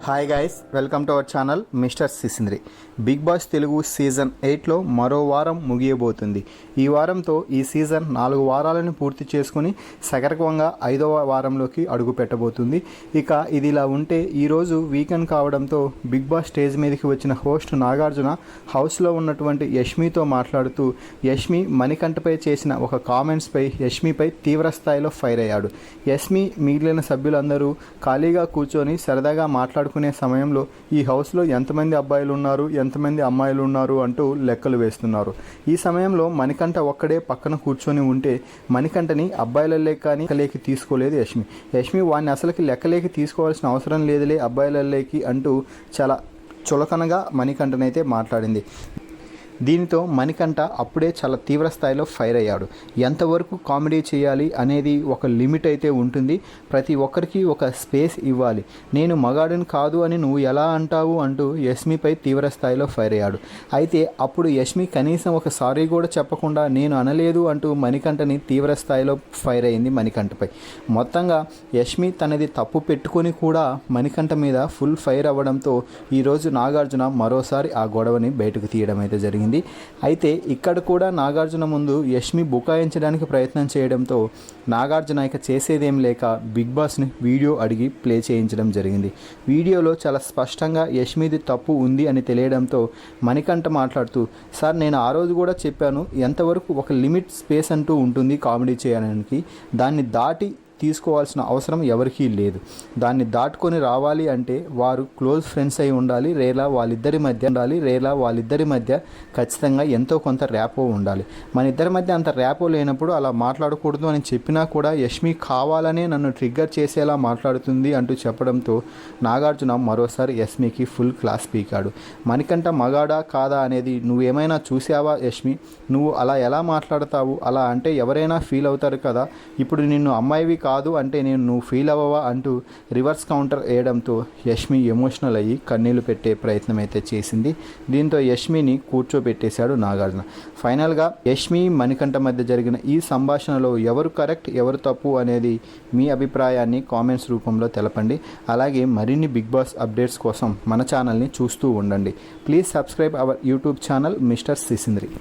Hi guys, welcome to our channel mister Sisindri. Bigg Boss Telugu season 8లో మరో వారం ముగియబోతుంది. ఈ వారంతో ఈ సీజన్ 4 వారాలను పూర్తి చేసుకుని సగర్వంగా 5వ వారంలోకి అడుగు పెట్టబోతుంది. ఇక ఇది ఇలా ఉంటే ఈరోజు వీకెండ్ కావడంతో బిగ్ బాస్ స్టేజ్ మీదకి వచ్చిన హోస్ట్ నాగార్జున హౌస్లో ఉన్నటువంటి యష్మితో మాట్లాడుతూ యష్మి మణికంఠపై చేసిన ఒక కామెంట్స్పై యష్మిపై తీవ్ర స్థాయిలో ఫైర్ అయ్యాడు. యష్మి మిగిలిన సభ్యులందరూ ఖాళీగా కూర్చొని సరదాగా మాట్లాడుకునే సమయంలో ఈ హౌస్లో ఎంతమంది అబ్బాయిలు ఉన్నారు, ఎంతమంది అమ్మాయిలు ఉన్నారు అంటూ లెక్కలు వేస్తున్నారు. ఈ సమయంలో మణికంఠ ఒక్కడే పక్కన కూర్చొని ఉంటే మణికంఠని అబ్బాయిలల్లే కానీ లెక్కలేకి తీసుకోలేదు యష్మి వాడిని అసలుకి లెక్కలేకి తీసుకోవాల్సిన అవసరం లేదులే అబ్బాయిలల్లేకి అంటూ చాలా చులకనగా మణికంఠనైతే మాట్లాడింది. దీనితో మణికంఠ అప్పుడే చాలా తీవ్ర స్థాయిలో ఫైర్ అయ్యాడు. ఎంతవరకు కామెడీ చేయాలి అనేది ఒక లిమిట్ అయితే ఉంటుంది. ప్రతి ఒక్కరికి ఒక స్పేస్ ఇవ్వాలి. నేను మగాడిని కాదు అని నువ్వు ఎలా అంటావు అంటూ యష్మిపై తీవ్ర స్థాయిలో ఫైర్ అయ్యాడు. అయితే అప్పుడు యష్మి కనీసం ఒక సారీ కూడా చెప్పకుండా నేను అనలేదు అంటూ మణికంఠని తీవ్ర స్థాయిలో ఫైర్ అయింది మణికంఠపై. మొత్తంగా యష్మి తనది తప్పు పెట్టుకొని కూడా మణికంఠ మీద ఫుల్ ఫైర్ అవ్వడంతో ఈరోజు నాగార్జున మరోసారి ఆ గొడవని బయటకు తీయడం అయితే జరిగింది. అయితే ఇక్కడ కూడా నాగార్జున ముందు యష్మి బుకాయించడానికి ప్రయత్నం చేయడంతో నాగార్జున ఇక చేసేదేం లేక బిగ్ బాస్ని వీడియో అడిగి ప్లే చేయించడం జరిగింది. వీడియోలో చాలా స్పష్టంగా యష్మిది తప్పు ఉంది అని తెలియడంతో మణికంఠ మాట్లాడుతూ, సార్ నేను ఆ రోజు కూడా చెప్పాను, ఎంతవరకు ఒక లిమిట్ స్పేస్ అంటూ ఉంటుంది కామెడీ చేయడానికి, దాన్ని దాటి తీసుకోవాల్సిన అవసరం ఎవరికీ లేదు. దాన్ని దాటుకొని రావాలి అంటే వారు క్లోజ్ ఫ్రెండ్స్ అయి ఉండాలి, లేదా వాళ్ళిద్దరి మధ్య ఖచ్చితంగా ఎంతో కొంత ర్యాపో ఉండాలి. మన ఇద్దరి మధ్య అంత ర్యాపో లేనప్పుడు అలా మాట్లాడకూడదు అని చెప్పినా కూడా యష్మి కావాలనే నన్ను ట్రిగ్గర్ చేసేలా మాట్లాడుతుంది అంటూ చెప్పడంతో నాగార్జున మరోసారి యష్మికి ఫుల్ క్లాస్ పీకాడు. మణికంఠ మగాడా కాదా అనేది నువ్వేమైనా చూసావా యష్మి? నువ్వు అలా ఎలా మాట్లాడతావు? అలా అంటే ఎవరైనా ఫీల్ అవుతారు కదా. ఇప్పుడు నిన్ను అమ్మాయివి కాదు అంటే నువ్వు ఫీల్ అవ్వవా అంటూ రివర్స్ కౌంటర్ వేయడంతో యష్మి ఎమోషనల్ అయ్యి కన్నీళ్లు పెట్టే ప్రయత్నం అయితే చేసింది. దీంతో యష్మిని కూర్చోబెట్టేశాడు నాగార్జున. ఫైనల్గా యష్మి మణికంఠ మధ్య జరిగిన ఈ సంభాషణలో ఎవరు కరెక్ట్ ఎవరు తప్పు అనేది మీ అభిప్రాయాన్ని కామెంట్స్ రూపంలో తెలపండి. అలాగే మరిన్ని బిగ్ బాస్ అప్డేట్స్ కోసం మన ఛానల్ని చూస్తూ ఉండండి. Please subscribe our YouTube channel mister సిసింద్రి.